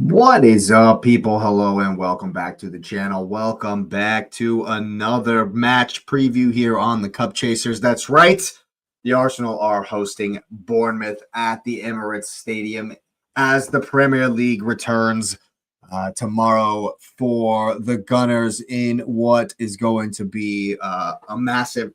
What is up, people? Hello and welcome back to the channel. Welcome back to another match preview here on the Cup Chasers. That's right. The Arsenal are hosting Bournemouth at the Emirates Stadium as the Premier League returns tomorrow for the Gunners in what is going to be a massive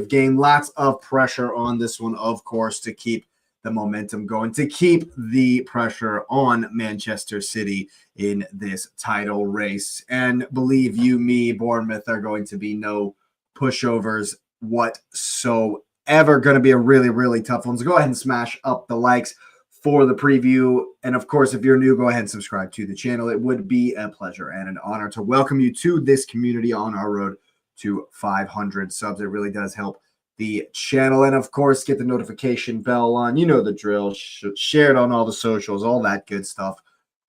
game. Lots of pressure on this one, of course, to keep the momentum going, to keep the pressure on Manchester City in this title race. And believe you me, Bournemouth are going to be no pushovers whatsoever. Going to be a really tough one. So go ahead and smash up the likes for the preview. And of course, if you're new, go ahead and subscribe to the channel. It would be a pleasure and an honor to welcome you to this community on our road to 500 subs. It really does help the channel, and of course get the notification bell on. You know the drill. Share it on all the socials, all that good stuff,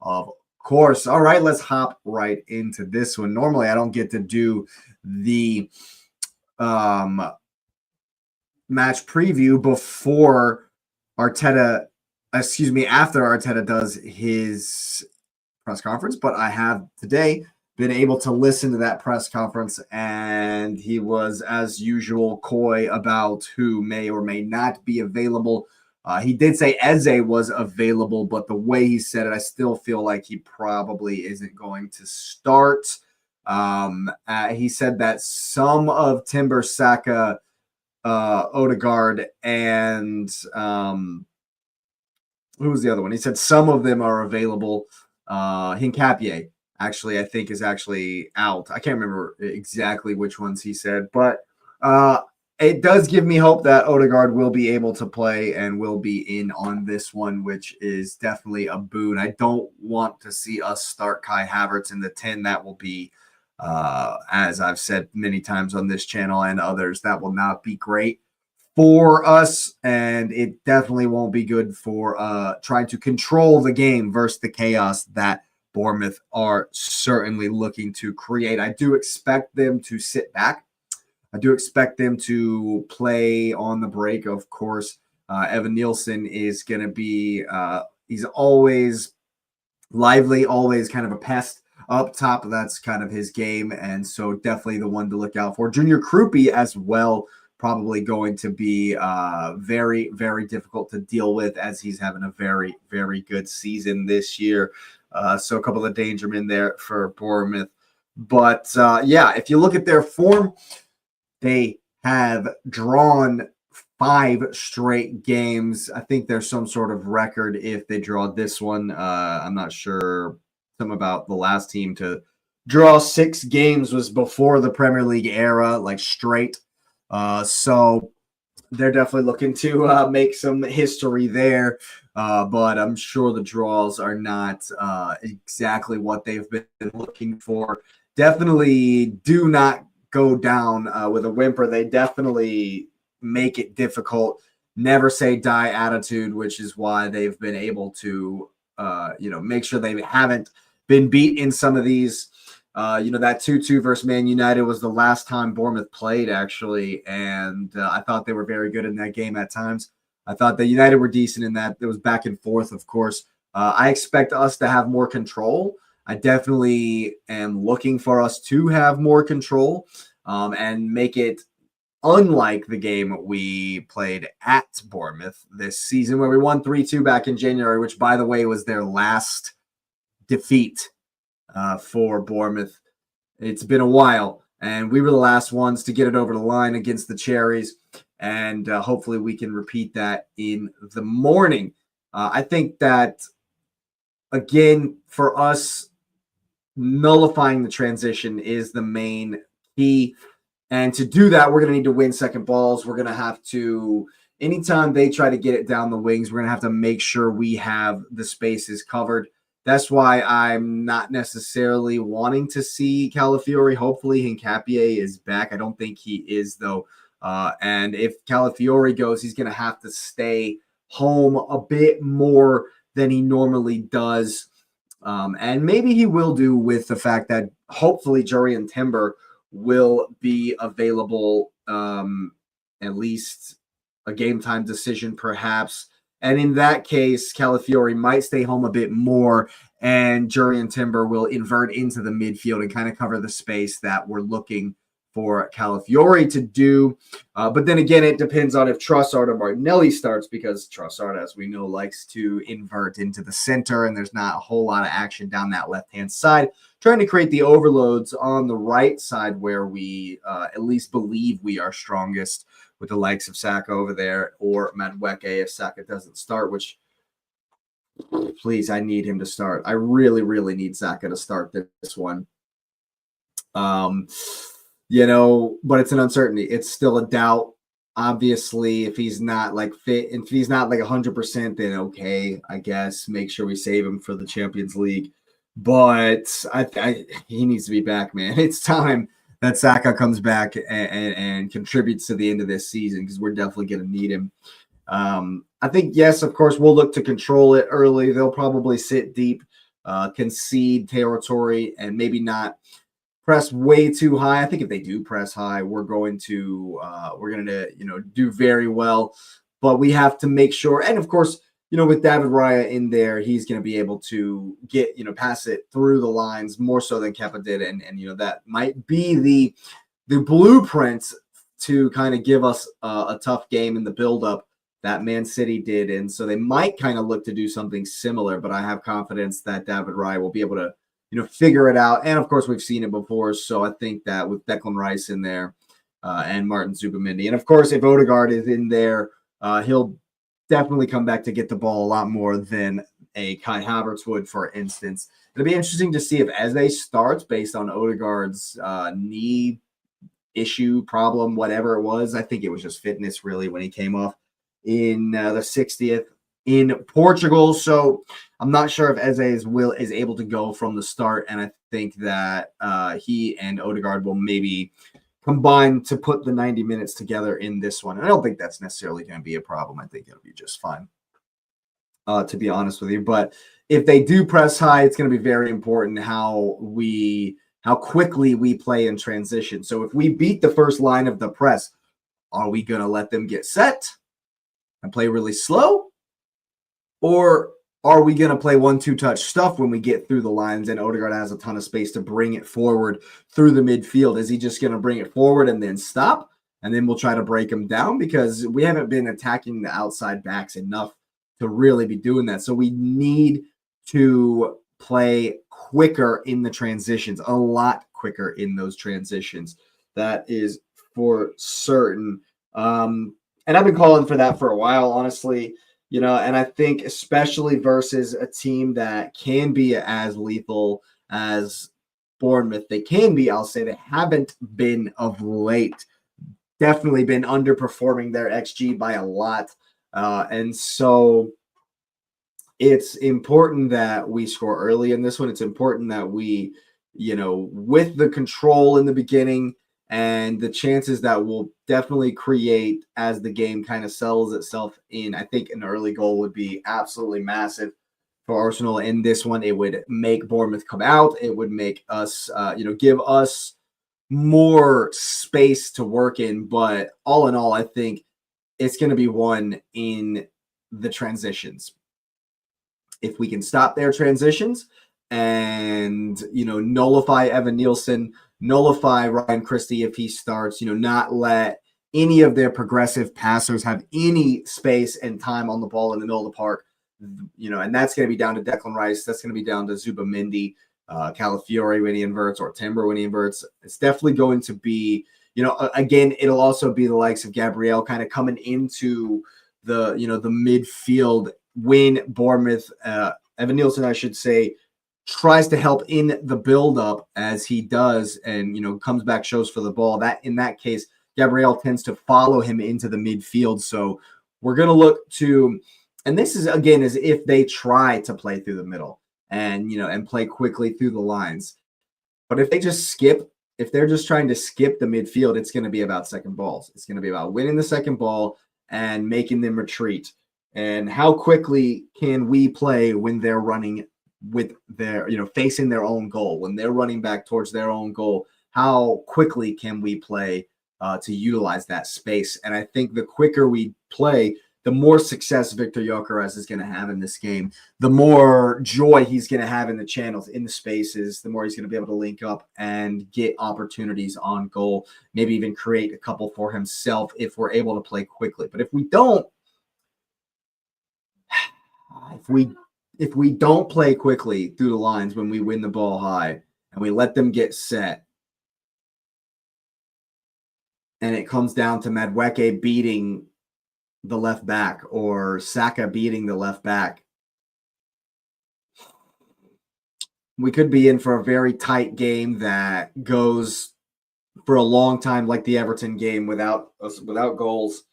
of course. All right, let's hop right into this one. Normally I don't get to do the match preview before Arteta, after Arteta does his press conference, but I have today been able to listen to that press conference, and he was, as usual, coy about who may or may not be available. He did say Eze was available, but the way he said it, I still feel like he probably isn't going to start. He said that some of Timber, Saka, Odegaard, and who was the other one? He said some of them are available. Hincapié, actually, I think is actually out. I can't remember exactly which ones he said, but it does give me hope that Odegaard will be able to play and will be in on this one, which is definitely a boon. I don't want to see us start Kai Havertz in the 10. That will be, as I've said many times on this channel and others, that will not be great for us, and it definitely won't be good for trying to control the game versus the chaos that Bournemouth are certainly looking to create. I do expect them to sit back. I do expect them to play on the break. Of course, Evan Nielsen is going to be, he's always lively, always kind of a pest up top. That's kind of his game, and so definitely the one to look out for. Junior Krupi as well, probably going to be very difficult to deal with, as he's having a very good season this year. So a couple of danger men there for Bournemouth. But yeah, if you look at their form, they have drawn 5 straight games. I think there's some sort of record if they draw this one. I'm not sure. Something about the last team to draw 6 games was before the Premier League era, like straight. So they're definitely looking to make some history there. But I'm sure the draws are not exactly what they've been looking for. Definitely do not go down with a whimper. They definitely make it difficult. Never say die attitude, which is why they've been able to, make sure they haven't been beat in some of these. That 2-2 versus Man United was the last time Bournemouth played, actually, and I thought they were very good in that game at times. I thought that United were decent in that. It was back and forth, of course. I expect us to have more control. I definitely am looking for us to have more control and make it unlike the game we played at Bournemouth this season, where we won 3-2 back in January, which, by the way, was their last defeat for Bournemouth. It's been a while, and we were the last ones to get it over the line against the Cherries, and hopefully we can repeat that in the morning. I think that, again, for us, nullifying the transition is the main key, and to do that, we're going to need to win second balls. We're going to have to, anytime they try to get it down the wings, we're going to have to make sure we have the spaces covered. That's why I'm not necessarily wanting to see Calafiori. Hopefully, Hincapié is back. I don't think he is, though. And if Calafiori goes, he's going to have to stay home a bit more than he normally does. And maybe he will do with the fact that hopefully Jurriën Timber will be available, at least a game time decision, perhaps. And in that case, Calafiori might stay home a bit more, and Jurriën Timber will invert into the midfield and kind of cover the space that we're looking for Calafiori to do. But then again, it depends on if Trossard or Martinelli starts, because Trossard, as we know, likes to invert into the center, and there's not a whole lot of action down that left-hand side, trying to create the overloads on the right side where we at least believe we are strongest, with the likes of Saka over there or Madueke if Saka doesn't start, which, please, I need him to start. I really, really need Saka to start this one. But it's an uncertainty. It's still a doubt. Obviously, if he's not like fit, if he's not like 100%, then okay, I guess make sure we save him for the Champions League. But he needs to be back, man. It's time that Saka comes back and contributes to the end of this season, because we're definitely going to need him. I think, yes, of course, we'll look to control it early. They'll probably sit deep, concede territory, and maybe not press way too high. I think if they do press high, we're going to do very well. But we have to make sure, and of course, with David Raya in there, he's going to be able to get, pass it through the lines more so than Kepa did. And that might be the blueprint to kind of give us a tough game in the buildup that Man City did. And so they might kind of look to do something similar, but I have confidence that David Raya will be able to, figure it out. And of course, we've seen it before. So I think that with Declan Rice in there and Martin Zubimendi, and of course, if Odegaard is in there, he'll definitely come back to get the ball a lot more than a Kai Havertz would, for instance. It'll be interesting to see if Eze starts based on Odegaard's knee issue, problem, whatever it was. I think it was just fitness, really, when he came off in the 60th in Portugal. So I'm not sure if Eze is able to go from the start, and I think that he and Odegaard will maybe combine to put the 90 minutes together in this one. And I don't think that's necessarily going to be a problem. I think it'll be just fine, to be honest with you. But if they do press high, it's going to be very important how quickly we play in transition. So if we beat the first line of the press, are we going to let them get set and play really slow? Or are we going to play 1-2 touch stuff when we get through the lines and Odegaard has a ton of space to bring it forward through the midfield? Is he just going to bring it forward and then stop? And then we'll try to break him down, because we haven't been attacking the outside backs enough to really be doing that. So we need to play quicker in the transitions, a lot quicker in those transitions. That is for certain. And I've been calling for that for a while, honestly. And I think especially versus a team that can be as lethal as Bournemouth, they can be, I'll say they haven't been of late. Definitely been underperforming their XG by a lot. And so it's important that we score early in this one. It's important that we, with the control in the beginning, and the chances that we'll definitely create as the game kind of settles itself in. I think an early goal would be absolutely massive for Arsenal in this one. It would make Bournemouth come out. It would make us, give us more space to work in. But all in all, I think it's going to be won in the transitions. If we can stop their transitions and, nullify Evan Nielsen, nullify Ryan Christie if he starts, not let any of their progressive passers have any space and time on the ball in the middle of the park, and that's going to be down to Declan Rice. That's going to be down to Zubimendi, Calafiori when he inverts, or Timber when he inverts. It's definitely going to be, again, it'll also be the likes of Gabriel kind of coming into the midfield when Bournemouth, Evan Nielsen, I should say, tries to help in the build-up as he does, and comes back, shows for the ball. That in that case, Gabriel tends to follow him into the midfield. So we're going to look to, and this is again as if they try to play through the middle and and play quickly through the lines. But if they just skip, if they're just trying to skip the midfield, it's going to be about second balls. It's going to be about winning the second ball and making them retreat. And how quickly can we play when they're running with their, facing their own goal, when they're running back towards their own goal? How quickly can we play to utilize that space? And I think the quicker we play, the more success Victor Gyökeres is going to have in this game, the more joy he's going to have in the channels, in the spaces, the more he's going to be able to link up and get opportunities on goal, maybe even create a couple for himself if we're able to play quickly. But if we don't, if we don't play quickly through the lines when we win the ball high and we let them get set, and it comes down to Madueke beating the left back or Saka beating the left back, we could be in for a very tight game that goes for a long time, like the Everton game without goals.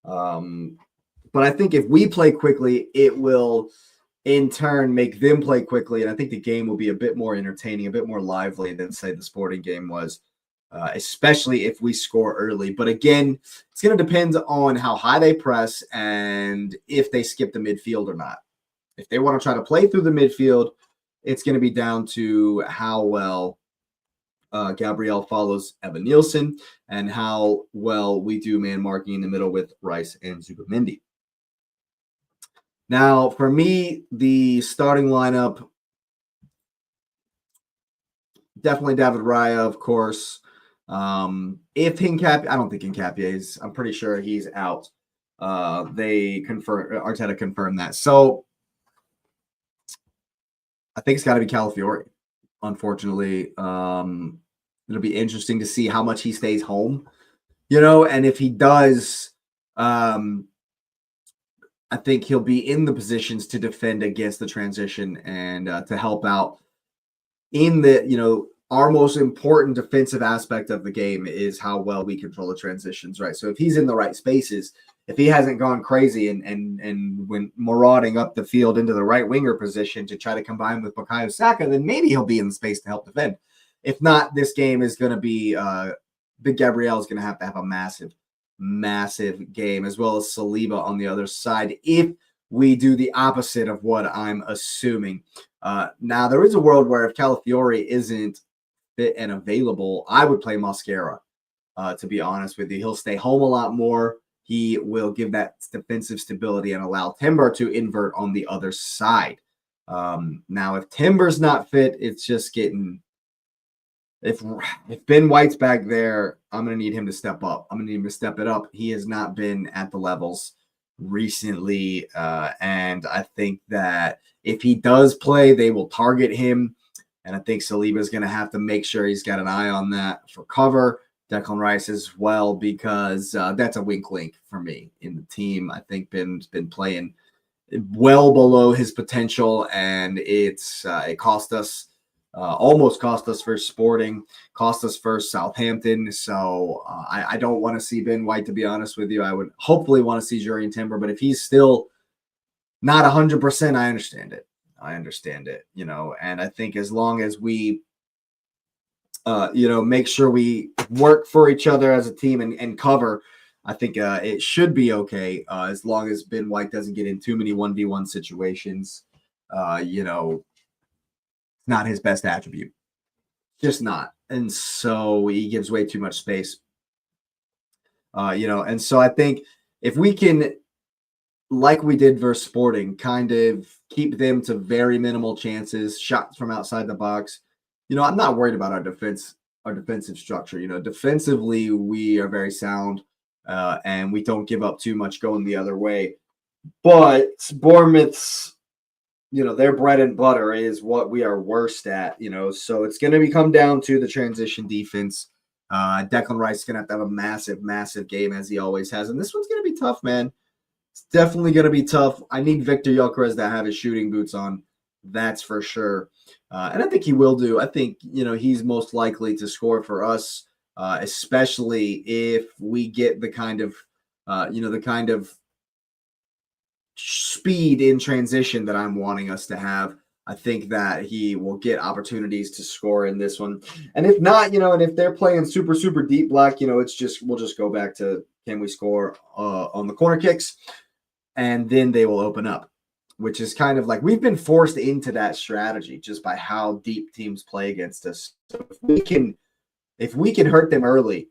But I think if we play quickly, it will in turn make them play quickly, and I think the game will be a bit more entertaining, a bit more lively than, say, the Sporting game was, especially if we score early. But again, it's going to depend on how high they press and if they skip the midfield or not. If they want to try to play through the midfield, it's going to be down to how well Gabriel follows Evan Nielsen and how well we do man marking in the middle with Rice and Zubimendi. Now, for me, the starting lineup, definitely David Raya, of course. If Hincapie, I don't think Hincapie is. I'm pretty sure he's out. Arteta confirmed that. So I think it's got to be Calafiori, unfortunately. It'll be interesting to see how much he stays home, and if he does, I think he'll be in the positions to defend against the transition and to help out in the, our most important defensive aspect of the game is how well we control the transitions, right? So if he's in the right spaces, if he hasn't gone crazy and when marauding up the field into the right winger position to try to combine with Bukayo Saka, then maybe he'll be in the space to help defend. If not, this game is going to be Big Gabriel is going to have a massive game, as well as Saliba on the other side, if we do the opposite of what I'm assuming. Now, there is a world where if Calafiori isn't fit and available, I would play Mosquera, to be honest with you. He'll stay home a lot more. He will give that defensive stability and allow Timber to invert on the other side. Now, if Timber's not fit, it's just getting... If Ben White's back there, I'm going to need him to step up. I'm going to need him to step it up. He has not been at the levels recently, and I think that if he does play, they will target him, and I think Saliba is going to have to make sure he's got an eye on that for cover. Declan Rice as well, because that's a weak link for me in the team. I think Ben's been playing well below his potential, and it cost us. Almost cost us for Sporting, cost us for Southampton. So I don't want to see Ben White, to be honest with you. I would hopefully want to see Jurrien Timber, but if he's still not 100%, I understand it. And I think as long as we, make sure we work for each other as a team and cover, I think it should be okay as long as Ben White doesn't get in too many 1v1 situations, not his best attribute. Just not. And so he gives way too much space. And so I think if we can, like we did versus Sporting, kind of keep them to very minimal chances, shots from outside the box, I'm not worried about our defensive structure. Defensively, we are very sound and we don't give up too much going the other way. But Bournemouth's, their bread and butter is what we are worst at, so it's going to come down to the transition defense. Declan Rice is going to have a massive game, as he always has. And this one's going to be tough, man. It's definitely going to be tough. I need Victor Gyökeres to have his shooting boots on. That's for sure. And I think he will do. I think, he's most likely to score for us, especially if we get the kind of speed in transition that I'm wanting us to have. I think that he will get opportunities to score in this one. And if not, and if they're playing super deep block, we'll just go back to, can we score on the corner kicks? And then they will open up, which is kind of like we've been forced into that strategy just by how deep teams play against us. So if we can hurt them early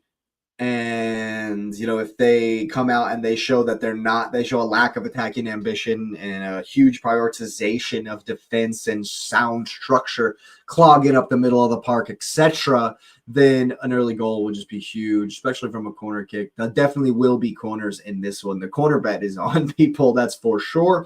And, if they come out and they show that they show a lack of attacking ambition and a huge prioritization of defense and sound structure, clogging up the middle of the park, etc., then an early goal would just be huge, especially from a corner kick. There definitely will be corners in this one. The corner bet is on, people, that's for sure.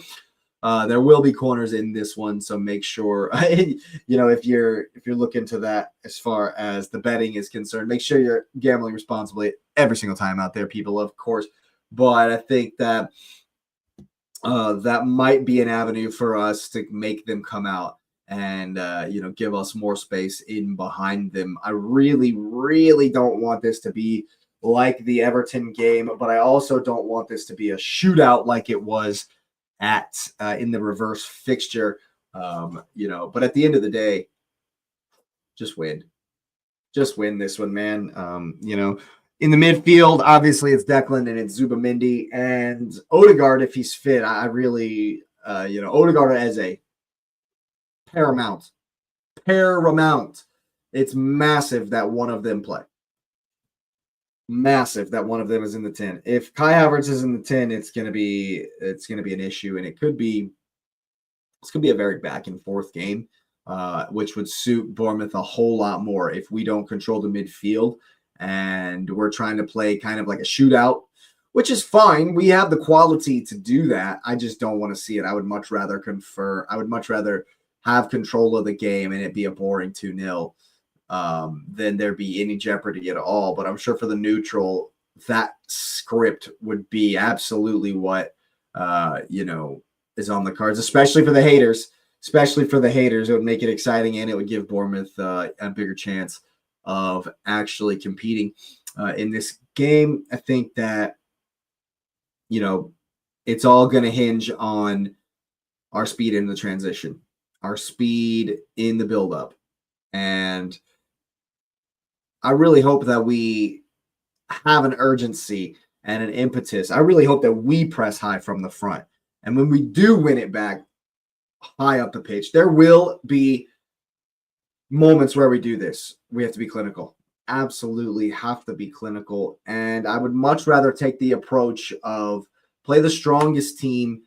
There will be corners in this one, so make sure if you're looking to that as far as the betting is concerned, make sure you're gambling responsibly every single time out there, people, of course. But I think that that might be an avenue for us to make them come out and give us more space in behind them. I really, really don't want this to be like the Everton game, but I also don't want this to be a shootout like it was in the reverse fixture. But at the end of the day, just win this one, man. In the midfield, obviously it's Declan and it's Zubamendi and Odegaard if he's fit. I really, Odegaard as a paramount. It's massive that one of them play. Massive that one of them is in the 10. If Kai Havertz is in the 10, it's gonna be an issue, and it's gonna be a very back and forth game, which would suit Bournemouth a whole lot more if we don't control the midfield and we're trying to play kind of like a shootout, which is fine. We have the quality to do that. I just don't want to see it. I would much rather have control of the game and it be a boring 2-0. Then there be any jeopardy at all. But I'm sure for the neutral, that script would be absolutely what is on the cards, especially for the haters. It would make it exciting, and it would give Bournemouth a bigger chance of actually competing in this game. I think that it's all going to hinge on our speed in the transition, our speed in the build-up, and I really hope that we have an urgency and an impetus. I really hope that we press high from the front. And when we do win it back high up the pitch, there will be moments where we do this. We have to be clinical. Absolutely have to be clinical. And I would much rather take the approach of play the strongest team,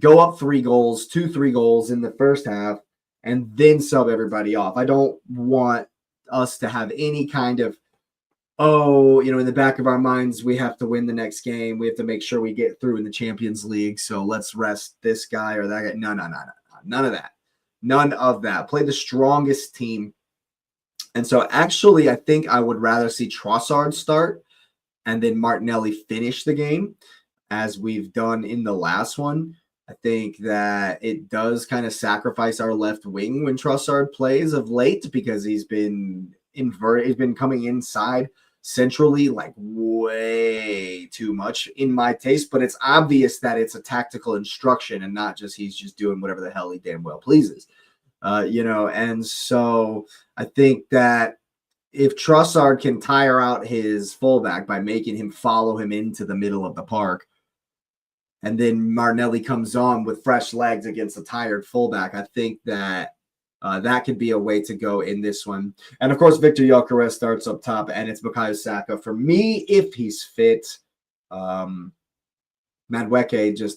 go up 3 goals in the first half, and then sub everybody off. I don't want us to have any kind of, in the back of our minds, we have to win the next game. We have to make sure we get through in the Champions League. So let's rest this guy or that guy. No. None of that. None of that. Play the strongest team. And so actually, I think I would rather see Trossard start and then Martinelli finish the game as we've done in the last one. I think that it does kind of sacrifice our left wing when Trossard plays of late because he's been inverted. He's been coming inside centrally like way too much in my taste, but it's obvious that it's a tactical instruction and not just he's just doing whatever the hell he damn well pleases. And so I think that if Trossard can tire out his fullback by making him follow him into the middle of the park, and then Martinelli comes on with fresh legs against a tired fullback, I think that that could be a way to go in this one. And, of course, Victor Gyökeres starts up top, and it's Bukayo Saka. For me, if he's fit, Madueke,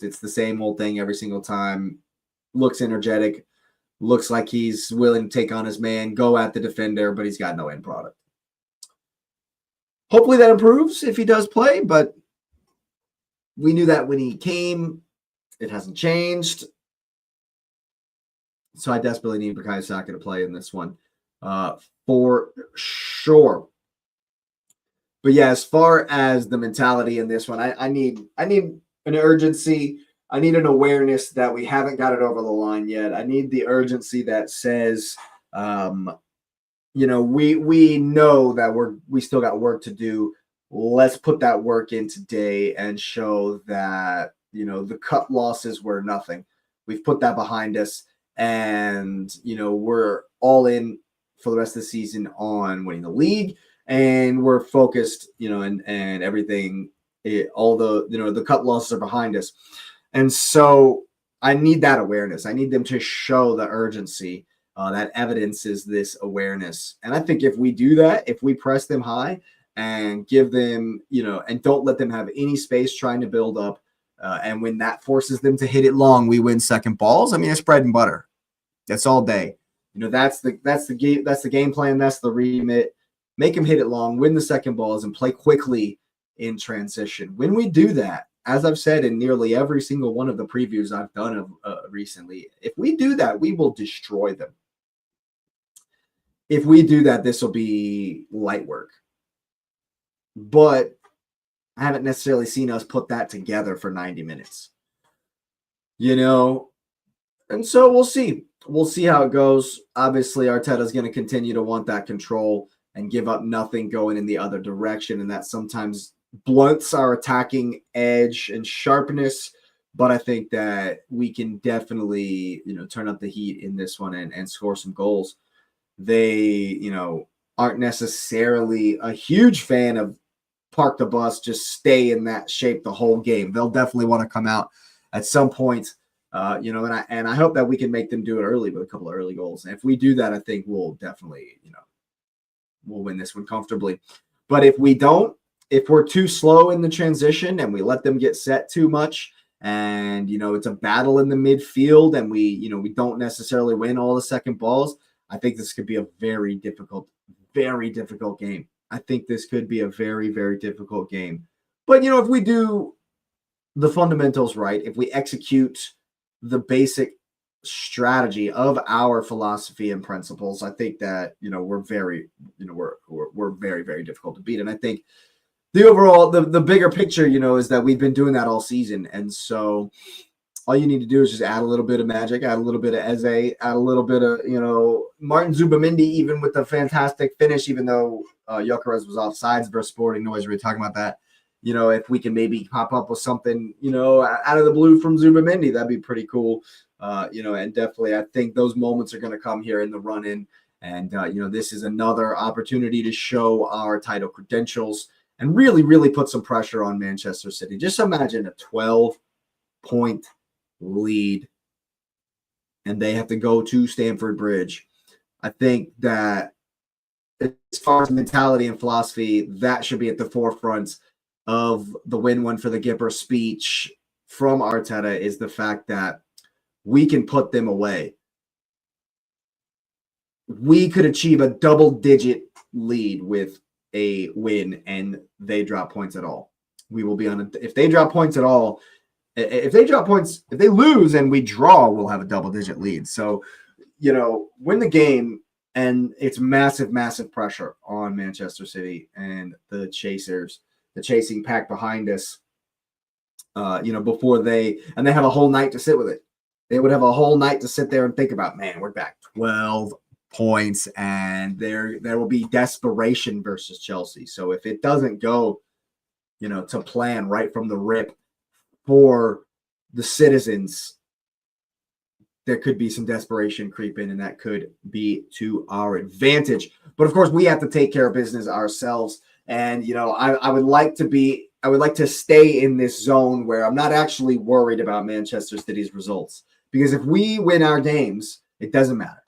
it's the same old thing every single time. Looks energetic, looks like he's willing to take on his man, go at the defender, but he's got no end product. Hopefully that improves if he does play, but we knew that when he came. It hasn't changed. So I desperately need Bukayo Saka to play in this one for sure. But yeah, as far as the mentality in this one, I need an urgency. I need an awareness that we haven't got it over the line yet. I need the urgency that says, we know that we still got work to do. Let's put that work in today and show that, the cut losses were nothing. We've put that behind us, and, we're all in for the rest of the season on winning the league, and we're focused, and everything, all the cut losses are behind us. And so I need that awareness. I need them to show the urgency that evidences this awareness. And I think if we do that, if we press them high and give them, and don't let them have any space trying to build up. And when that forces them to hit it long, we win second balls. I mean, it's bread and butter. That's all day. That's the game plan. That's the remit. Make them hit it long, win the second balls, and play quickly in transition. When we do that, as I've said in nearly every single one of the previews I've done recently, if we do that, we will destroy them. If we do that, this will be light work. But I haven't necessarily seen us put that together for 90 minutes. And so we'll see. We'll see how it goes. Obviously, Arteta's going to continue to want that control and give up nothing going in the other direction, and that sometimes blunts our attacking edge and sharpness. But I think that we can definitely, turn up the heat in this one and score some goals. They, aren't necessarily a huge fan of park the bus, just stay in that shape the whole game. They'll definitely want to come out at some point, and I hope that we can make them do it early with a couple of early goals. And if we do that, I think we'll definitely, we'll win this one comfortably. But if we don't, if we're too slow in the transition and we let them get set too much, and it's a battle in the midfield, and we don't necessarily win all the second balls, I think this could be a very difficult game. I think this could be a very, very difficult game. But if we do the fundamentals right, if we execute the basic strategy of our philosophy and principles, I think that we're very, we're very, very difficult to beat. And I think the overall, the bigger picture, is that we've been doing that all season. And so all you need to do is just add a little bit of magic, add a little bit of Eze, add a little bit of, Martin Zubamendi, even with the fantastic finish, even though Gyökeres was offsides versus Sporting Noise. We were talking about that. If we can maybe pop up with something, out of the blue from Zubamendi, that'd be pretty cool. And definitely I think those moments are going to come here in the run-in. And, this is another opportunity to show our title credentials and really, really put some pressure on Manchester City. Just imagine a 12-point lead and they have to go to Stamford Bridge. I think that as far as mentality and philosophy, that should be at the forefront of the win one for the Gipper speech from Arteta, is the fact that we can put them away. We could achieve a double-digit lead with a win and they drop points at all. We will be on if they drop points at all, if they lose and we draw, we'll have a double-digit lead. So, win the game, and it's massive, massive pressure on Manchester City and the chasing pack behind us, before they have a whole night to sit with it. They would have a whole night to sit there and think about, man, we're back 12 points, and there will be desperation versus Chelsea. So if it doesn't go, to plan right from the rip for the citizens, there could be some desperation creep in, and that could be to our advantage. But of course, we have to take care of business ourselves. And, I would like to stay in this zone where I'm not actually worried about Manchester City's results. Because if we win our games, it doesn't matter.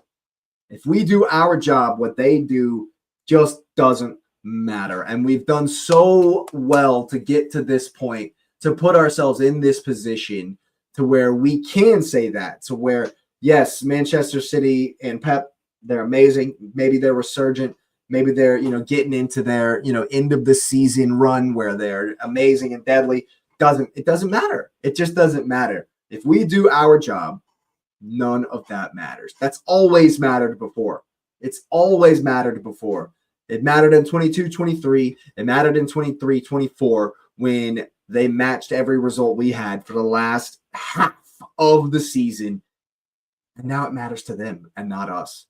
If we do our job, what they do just doesn't matter. And we've done so well to get to this point, to put ourselves in this position to where we can say that, to where, yes, Manchester City and Pep, they're amazing. Maybe they're resurgent. Maybe they're, getting into their, end of the season run where they're amazing and deadly. It doesn't matter. It just doesn't matter. If we do our job, none of that matters. That's always mattered before. It's always mattered before. It mattered in 22-23. It mattered in 23-24 when they matched every result we had for the last half of the season. And now it matters to them and not us.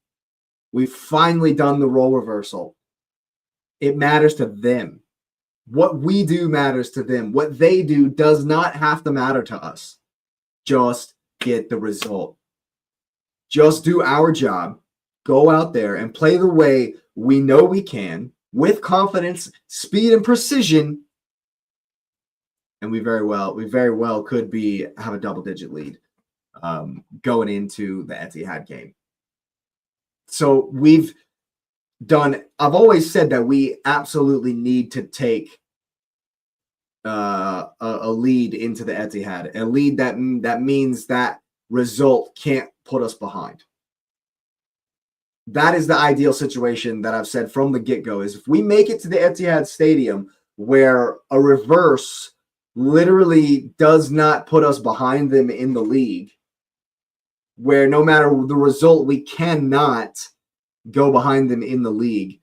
We've finally done the role reversal. It matters to them. What we do matters to them. What they do does not have to matter to us. Just get the result. Just do our job. Go out there and play the way we know we can, with confidence, speed, and precision. And we very well could have a double-digit lead going into the Etihad game. So we've done. I've always said that we absolutely need to take a lead into the Etihad, a lead that means that result can't put us behind. That is the ideal situation that I've said from the get-go, is if we make it to the Etihad Stadium where a reverse literally does not put us behind them in the league, where no matter the result, we cannot go behind them in the league,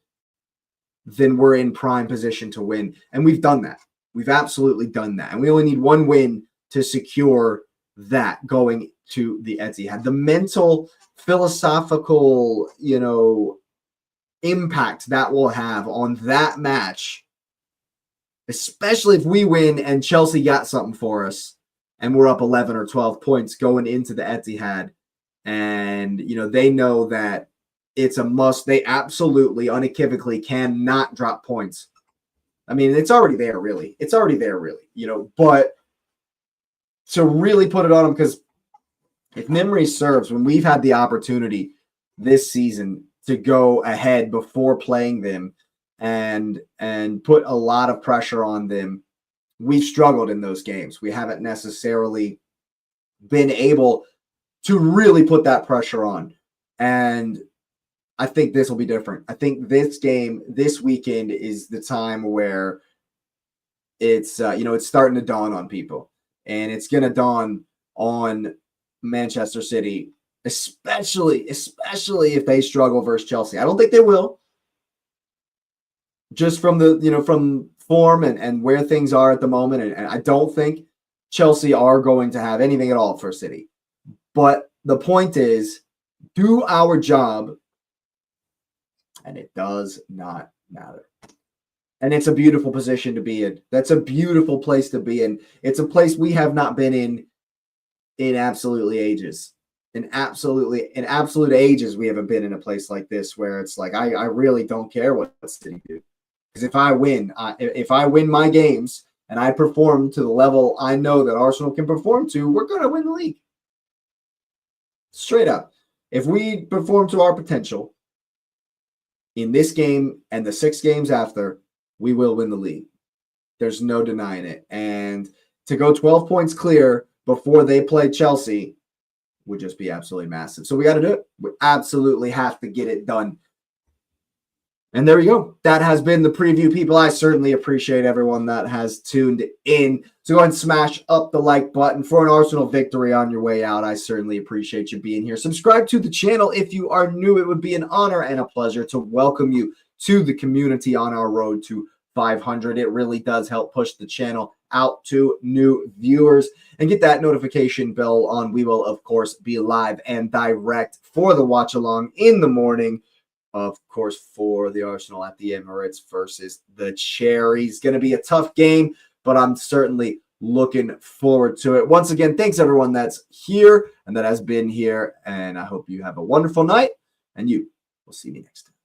then we're in prime position to win. And we've done that. We've absolutely done that. And we only need one win to secure that going to the Etihad. The mental, philosophical, impact that will have on that match, especially if we win and Chelsea got something for us and we're up 11 or 12 points going into the Etihad. And, they know that it's a must. They absolutely, unequivocally cannot drop points. I mean, it's already there, really. But to really put it on them, because if memory serves, when we've had the opportunity this season to go ahead before playing them and put a lot of pressure on them, we've struggled in those games. We haven't necessarily been able to really put that pressure on. And I think this will be different. I think this game, this weekend, is the time where it's, it's starting to dawn on people. And it's going to dawn on Manchester City, especially if they struggle versus Chelsea. I don't think they will. Just from the, from form and where things are at the moment. And I don't think Chelsea are going to have anything at all for City. But the point is, do our job, and it does not matter. And it's a beautiful position to be in. That's a beautiful place to be in. It's a place we have not been in absolutely ages. In absolute ages, we haven't been in a place like this where it's like, I really don't care what City do. Because if I win my games and I perform to the level I know that Arsenal can perform to, we're going to win the league. Straight up. If we perform to our potential in this game and the 6 games after, we will win the league. There's no denying it. And to go 12 points clear before they play Chelsea would just be absolutely massive. So we got to do it. We absolutely have to get it done. And there we go. That has been the preview, people. I certainly appreciate everyone that has tuned in. So go ahead and smash up the like button for an Arsenal victory on your way out. I certainly appreciate you being here. Subscribe to the channel if you are new. It would be an honor and a pleasure to welcome you to the community on our road to 500. It really does help push the channel out to new viewers. And get that notification bell on. We will, of course, be live and direct for the watch along in the morning. Of course, for the Arsenal at the Emirates versus the Cherries. Going to be a tough game, but I'm certainly looking forward to it. Once again, thanks everyone that's here and that has been here. And I hope you have a wonderful night. And you will see me next time.